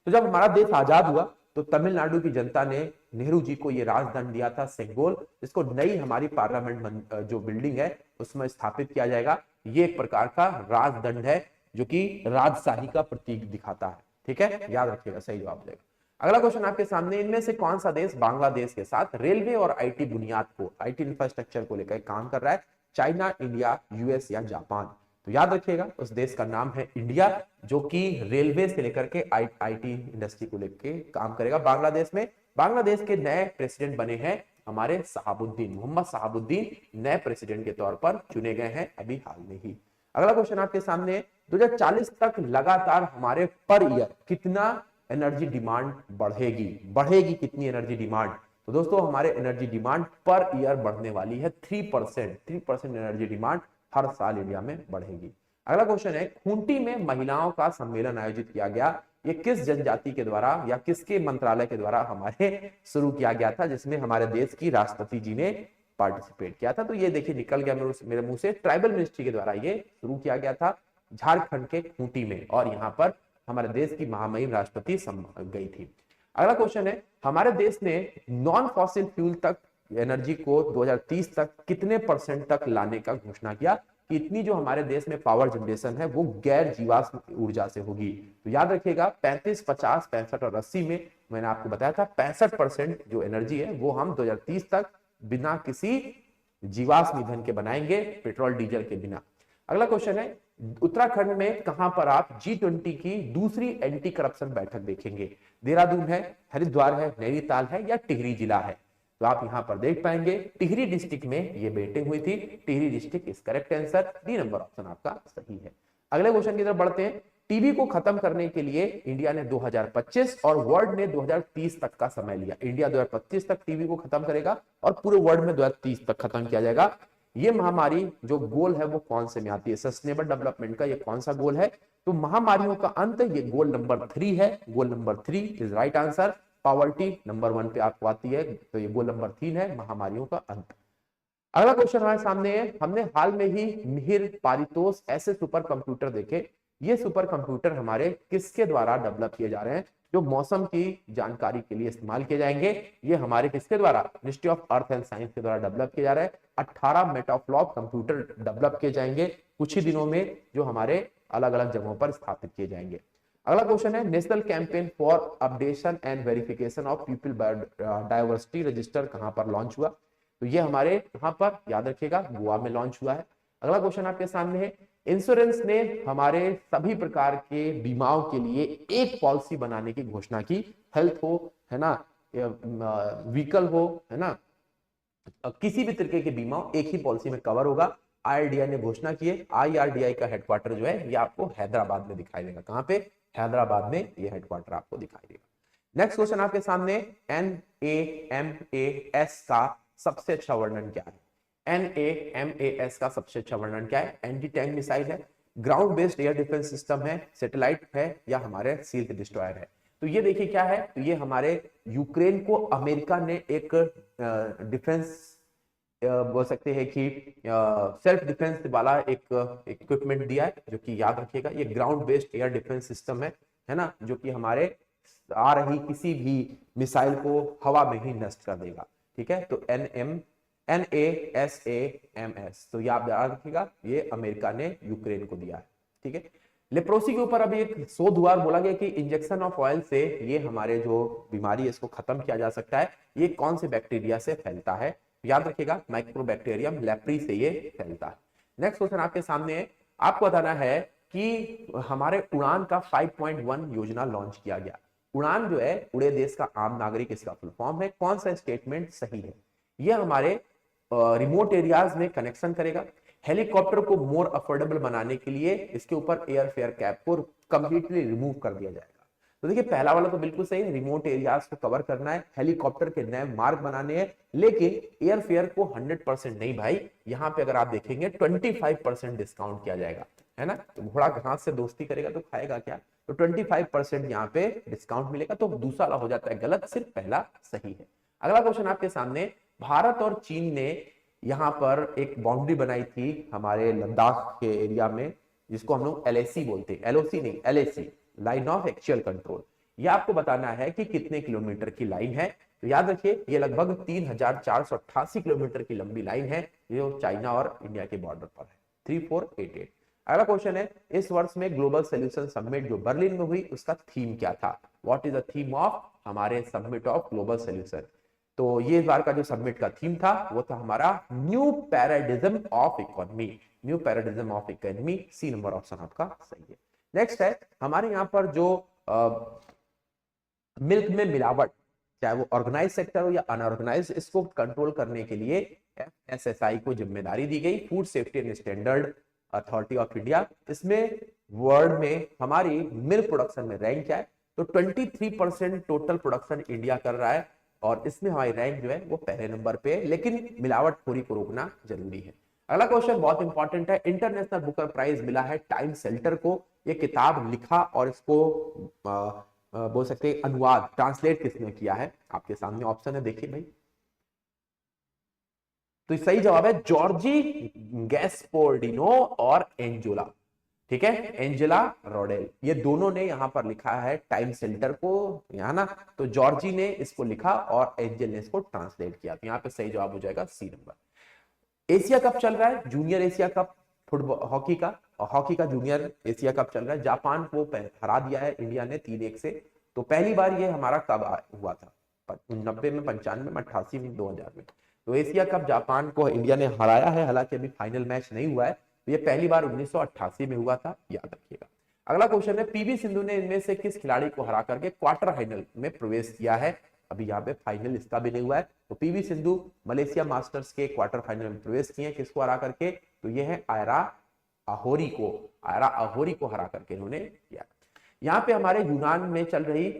तो जब हमारा देश आजाद हुआ तो तमिलनाडु की जनता ने नेहरू जी को ये राजदंड दिया था सेंगोल, जिसको नई हमारी पार्लियामेंट जो बिल्डिंग है उसमें स्थापित किया जाएगा। ये एक प्रकार का राजदंड है जो कि राजशाही का प्रतीक दिखाता है। ठीक है, याद रखिएगा, सही जवाब देगा। अगला क्वेश्चन आपके सामने, इनमें से कौन सा देश बांग्लादेश के साथ रेलवे और IT बुनियाद को, IT इंफ्रास्ट्रक्चर को लेकर काम कर रहा है? चाइना, इंडिया, US या जापान? तो याद रखिएगा उस देश का नाम है इंडिया, जो कि रेलवे से लेकर के IT इंडस्ट्री को लेकर काम करेगा बांग्लादेश में। बांग्लादेश के नए प्रेसिडेंट बने हैं हमारे शहाबुद्दीन, मोहम्मद शहाबुद्दीन नए प्रेसिडेंट के तौर पर चुने गए हैं अभी हाल में ही। अगला क्वेश्चन आपके सामने, 2040 तक लगातार हमारे पर ईयर कितना एनर्जी डिमांड बढ़ेगी कितनी एनर्जी डिमांड? तो दोस्तों हमारे एनर्जी डिमांड पर ईयर बढ़ने वाली है 3% एनर्जी डिमांड हर साल इंडिया में बढ़ेगी। अगला क्वेश्चन है, खूंटी में महिलाओं का सम्मेलन आयोजित किया गया, ये किस जनजाति के द्वारा या किसके मंत्रालय के द्वारा हमारे शुरू किया गया था, जिसमें हमारे देश की राष्ट्रपति जी ने पार्टिसिपेट किया था? तो ये देखिए निकल गया मेरे मुंह से, ट्राइबल मिनिस्ट्री के द्वारा ये शुरू किया गया था झारखंड के खूंटी में, और यहाँ पर हमारे देश की महामहिम राष्ट्रपति गई थी। अगला क्वेश्चन है, हमारे देश ने नॉन फॉसिल फ्यूल तक एनर्जी को 2030 तक कितने % तक लाने का घोषणा किया कि इतनी जो हमारे देश में पावर जनरेशन है वो गैर जीवाश्म ऊर्जा से होगी? तो याद रखिएगा 35, 50, 65 और 80 में मैंने आपको बताया था 65% जो एनर्जी है वो हम 2030 तक बिना किसी जीवाश्म ईंधन के बनाएंगे, पेट्रोल डीजल के बिना। अगला क्वेश्चन है, उत्तराखंड में कहां पर आप G20 की दूसरी एंटी करप्शन बैठक देखेंगे? देहरादून है, हरिद्वार है, नैनीताल है, या टिहरी जिला है? तो आप यहां पर देख पाएंगे टिहरी डिस्ट्रिक्ट में ये मीटिंग हुई थी। Tehri district is correct answer, D number option आपका सही है। अगले क्वेश्चन की तरफ बढ़ते हैं, टीबी को खत्म करने के लिए इंडिया ने 2025 और वर्ल्ड ने 2030 तक का समय लिया। इंडिया 2025 तक टीबी को खत्म करेगा और पूरे वर्ल्ड में 2030 तक खत्म किया जाएगा। ये महामारी जो गोल है वो कौन से में आती है? सस्टेनेबल डेवलपमेंट का ये कौन सा गोल है? तो महामारियों का अंत, ये गोल नंबर 3 है। Goal number 3 is right answer. Poverty number 1 पे आपको आती है, तो ये गोल नंबर 3 है, महामारियों का अंत। अगला क्वेश्चन हमारे सामने है, हमने हाल में ही मिहिर, पारितोष ऐसे सुपर कंप्यूटर देखे। ये सुपर कंप्यूटर हमारे किसके द्वारा डेवलप किए जा रहे हैं जो मौसम की जानकारी के लिए इस्तेमाल किए जाएंगे? ये हमारे किसके द्वारा? Ministry of earth and science के द्वारा डेवलप किए जा रहे हैं। 18 मेटाफ्लॉप कंप्यूटर डेवलप किए जाएंगे कुछ ही दिनों में, जो हमारे अलग अलग जगहों पर स्थापित किए जाएंगे। अगला क्वेश्चन है, national campaign for updation and verification of people biodiversity register कहां पर लॉन्च हुआ? तो ये हमारे यहाँ पर, याद रखिएगा, गोवा में लॉन्च हुआ है। अगला क्वेश्चन आपके सामने है, इंश्योरेंस ने हमारे सभी प्रकार के बीमाओं के लिए एक पॉलिसी बनाने की घोषणा की। हेल्थ हो, है ना, व्हीकल हो, है ना, किसी भी तरीके के बीमा एक ही पॉलिसी में कवर होगा। IRDAI ने घोषणा की है। IRDAI का हेडक्वार्टर जो है ये आपको हैदराबाद में दिखाई देगा। कहां पे? हैदराबाद में ये हेडक्वार्टर आपको दिखाई देगा। नेक्स्ट क्वेश्चन आपके सामने, NAMAS का सबसे अच्छा वर्णन क्या है? NAMAS का सबसे अच्छा वर्णन क्या है? एंटी टैंक मिसाइल है, ground based air defence system है, सैटेलाइट है, या हमारे सील्ड डिस्ट्रॉयर है। तो ये देखिए क्या है, तो ये हमारे यूक्रेन को अमेरिका ने एक डिफेंस बोल सकते हैं कि सेल्फ डिफेंस वाला एक इक्विपमेंट दिया है, जो कि याद रखिएगा ये ground based air defence system है ना, जो कि हमारे आ रही किसी भी मिसाइल को हवा में ही नष्ट कर देगा। ठीक है, तो NASAMS, तो ये आप याद रखिएगा, ये अमेरिका ने यूक्रेन को दिया है। ठीक है, लेप्रोसी के ऊपर अभी एक शोध हुआ, बोला गया कि इंजेक्शन ऑफ ऑयल से ये हमारे जो बीमारी है इसको खत्म किया जा सकता है। ये कौन से बैक्टीरिया से फैलता है, याद रखिएगा माइक्रोबैक्टीरियम लेप्री से ये फैलता है। नेक्स्ट क्वेश्चन आपके सामने है, आपको बताना है कि हमारे उड़ान का 5.1 योजना लॉन्च किया गया। उड़ान जो है, उड़े देश का आम नागरिक, इसका फुल फॉर्म है। कौन सा स्टेटमेंट सही है? यह हमारे रिमोट एरियाज में कनेक्शन करेगा। हेलीकॉप्टर को मोर अफोर्डेबल बनाने के लिए इसके ऊपर एयरफेयर कैप को कंप्लीटली रिमूव कर दिया जाएगा। तो देखिए पहला वाला तो बिल्कुल सही है, रिमोट एरियाज को कवर करना है, हेलीकॉप्टर के नए मार्ग बनाने हैं, लेकिन एयरफेयर को 100% नहीं भाई, यहाँ पे अगर आप देखेंगे 25% डिस्काउंट किया जाएगा, है ना। तो घोड़ा घास से दोस्ती करेगा तो खाएगा क्या, तो 25% यहाँ पे डिस्काउंट मिलेगा। तो दूसरा वाला हो जाता है गलत, सिर्फ पहला सही है। अगला क्वेश्चन आपके सामने, भारत और चीन ने यहाँ पर एक बाउंड्री बनाई थी हमारे लद्दाख के एरिया में, जिसको हम लोग LAC बोलते हैं, LOC नहीं, LAC, line of actual control. ये आपको बताना है कि कितने किलोमीटर की लाइन है। तो याद रखिए ये लगभग 3488 किलोमीटर की लंबी लाइन है, जो चाइना और इंडिया के बॉर्डर पर है, 3488। अगला क्वेश्चन है, इस वर्ष में ग्लोबल सॉल्यूशन समिट जो बर्लिन में हुई, उसका थीम क्या था? What is the theme of हमारे समिट ऑफ ग्लोबल सॉल्यूशन? तो ये इस बार का जो समिट का थीम था वो था हमारा new paradigm of economy, new paradigm of economy. C number option आपका सही है। नेक्स्ट है हमारे यहाँ पर जो मिल्क में मिलावट, चाहे वो ऑर्गेनाइज सेक्टर हो या अनऑर्गेनाइज, इसको कंट्रोल करने के लिए FSSAI को जिम्मेदारी दी गई, food safety and standard authority of India. इसमें वर्ल्ड में हमारी मिल्क प्रोडक्शन में रैंक क्या है? तो 23% टोटल प्रोडक्शन इंडिया कर रहा है, और इसमें हमारी रैंक जो है वो पहले नंबर पे है, लेकिन मिलावटखोरी को रोकना जरूरी है। अगला क्वेश्चन बहुत इंपॉर्टेंट है, इंटरनेशनल बुकर प्राइज मिला है टाइम सेल्टर को। ये किताब लिखा और इसको बोल सकते हैं अनुवाद, ट्रांसलेट किसने किया है? आपके सामने ऑप्शन है, देखिए भाई। तो सही जवाब है जॉर्जी गैस्पोर्डिनो और एंजेला। ठीक है, एंजेला रोडेल, ये दोनों ने यहां पर लिखा है टाइम सेंटर को, यहां ना, तो जॉर्जी ने इसको लिखा और एंजेल ने इसको ट्रांसलेट किया। तो यहां पे सही जवाब हो जाएगा सी नंबर। एशिया कप चल रहा है, junior Asia cup football hockey का, और हॉकी का जूनियर एशिया कप चल रहा है। जापान को हरा दिया है इंडिया ने 3-1 से। तो पहली बार ये हमारा कब हुआ था? 90 में, 95 में, 88 में, 2000 में। तो एशिया कप जापान को इंडिया ने हराया है, हालांकि अभी फाइनल मैच नहीं हुआ है। तो ये पहली बार 1988 में हुआ था, याद रखिएगा। अगला क्वेश्चन है, पीवी सिंधु ने इनमें से किस खिलाड़ी को हरा करके क्वार्टर फाइनल में प्रवेश किया है? अभी यहाँ पे फाइनल इसका भी नहीं हुआ है। तो पीवी सिंधु मलेशिया मास्टर्स के क्वार्टर फाइनल में प्रवेश किए, किसको हरा करके? तो ये है आयरा अहोरी को हरा करके इन्होंने किया। यहाँ पे हमारे यूनान में चल रही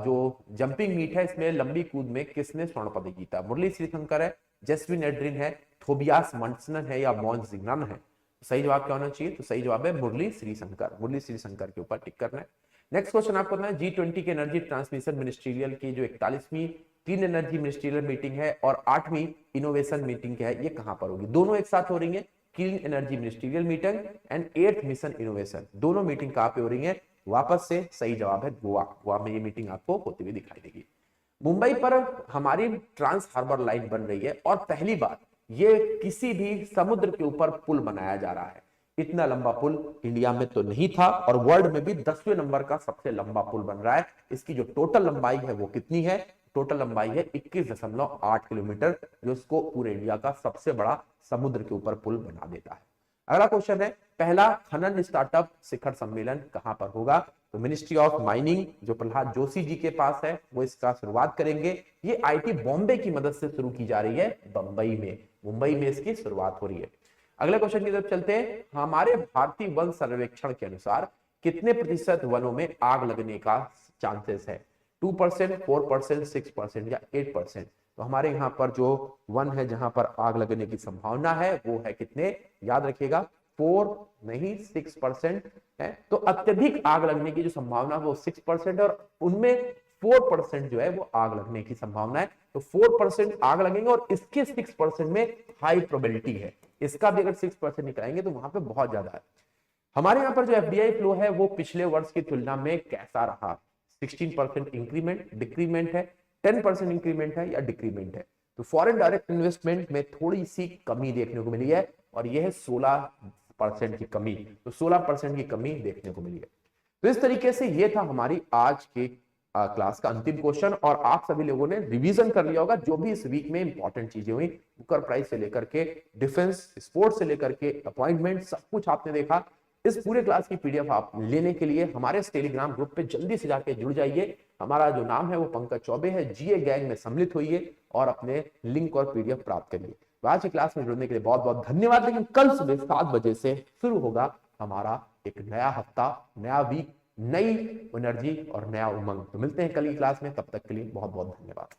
जो जंपिंग मीट है, इसमें लंबी कूद में किसने स्वर्ण पदक जीता? मुरली श्रीशंकर है, जस्विन एड्रिन है, थोबियास मंसनन है, या मॉन्स जिग्नान है? सही जवाब क्या होना चाहिए? तो सही जवाब है मुरली श्रीशंकर। मुरली श्रीशंकर के ऊपर टिक करना है। नेक्स्ट क्वेश्चन आपको बताना है, G20 के एनर्जी ट्रांसमिशन मिनिस्ट्रियल की जो 41वीं क्लीन एनर्जी मिनिस्ट्रियल मीटिंग है और 8वीं इनोवेशन मीटिंग है, ये कहां पर होगी? दोनों एक साथ हो रही है, clean energy ministerial meeting and 8th mission innovation, दोनों मीटिंग कहां पे हो रही है? वापस से सही जवाब है गोवा। गोवा में ये मीटिंग आपको होती हुई दिखाई देगी। मुंबई पर हमारी ट्रांस हार्बर लाइन बन रही है और पहली बार ये किसी भी समुद्र के ऊपर पुल बनाया जा रहा है। इतना लंबा पुल इंडिया में तो नहीं था, और वर्ल्ड में भी 10वें नंबर का सबसे लंबा पुल बन रहा है। इसकी जो टोटल लंबाई है वो कितनी है? टोटल लंबाई है 21.8 किलोमीटर, जो इसको पूरे इंडिया का सबसे बड़ा समुद्र के ऊपर पुल बना देता है। अगला क्वेश्चन है, पहला खनन स्टार्टअप शिखर सम्मेलन कहां पर होगा? तो मिनिस्ट्री ऑफ माइनिंग जो प्रहलाद जोशी जी के पास है, वो इसका शुरुआत करेंगे। ये आईटी बॉम्बे की मदद से शुरू की जा रही है बंबई में, मुंबई में इसकी शुरुआत हो रही है। अगले क्वेश्चन की तरफ चलते हैं, हमारे भारतीय वन सर्वेक्षण के अनुसार कितने प्रतिशत वनों में आग लगने का चांसेस है? 2%, 4%, 6% या 8%? तो हमारे यहाँ पर जो वन है जहां पर आग लगने की संभावना है वो है कितने? याद रखिएगा 4 नहीं 6% है। तो अत्यधिक आग लगने की जो संभावना है वो 6% और उनमें 4% जो है वो आग लगने की संभावना है। तो 4% आग लगेंगे और इसके 6% में हाई प्रोबेबिलिटी है। इसका भी अगर 6% निकलेंगे तो वहां पे बहुत ज्यादा है। हमारे यहाँ पर जो एफडीआई फ्लो है वो पिछले वर्ष की तुलना में कैसा रहा? 16% इंक्रीमेंट, डिक्रीमेंट है, 10% इंक्रीमेंट है या डिक्रीमेंट है? तो फॉरेन डायरेक्ट इन्वेस्टमेंट में थोड़ी सी कमी देखने को मिली है और यह है 16% की कमी। तो 16% की कमी देखने को मिली है। तो इस तरीके से ये था हमारी आज के क्लास का अंतिम क्वेश्चन और आप सभी लोगों ने रिवीजन कर लिया होगा जो भी इस वीक में इंपॉर्टेंट चीजें हुई, बुकर प्राइस से लेकर के डिफेंस, स्पोर्ट्स से लेकर के अपॉइंटमेंट, सब कुछ आपने देखा। इस पूरे क्लास की पीडीएफ आप लेने के लिए हमारे टेलीग्राम ग्रुप पे जल्दी से जाके जुड़ जाइए। हमारा जो नाम है वो पंकज चौबे है। जीए गैंग में सम्मिलित होइए और अपने लिंक और पीडीएफ प्राप्त करिए। आज की क्लास में जुड़ने के लिए बहुत बहुत धन्यवाद। लेकिन कल सुबह 7 बजे से शुरू होगा हमारा एक नया हफ्ता, नया वीक, नई एनर्जी और नया उमंग। तो मिलते हैं कल की क्लास में, तब तक के लिए बहुत बहुत धन्यवाद।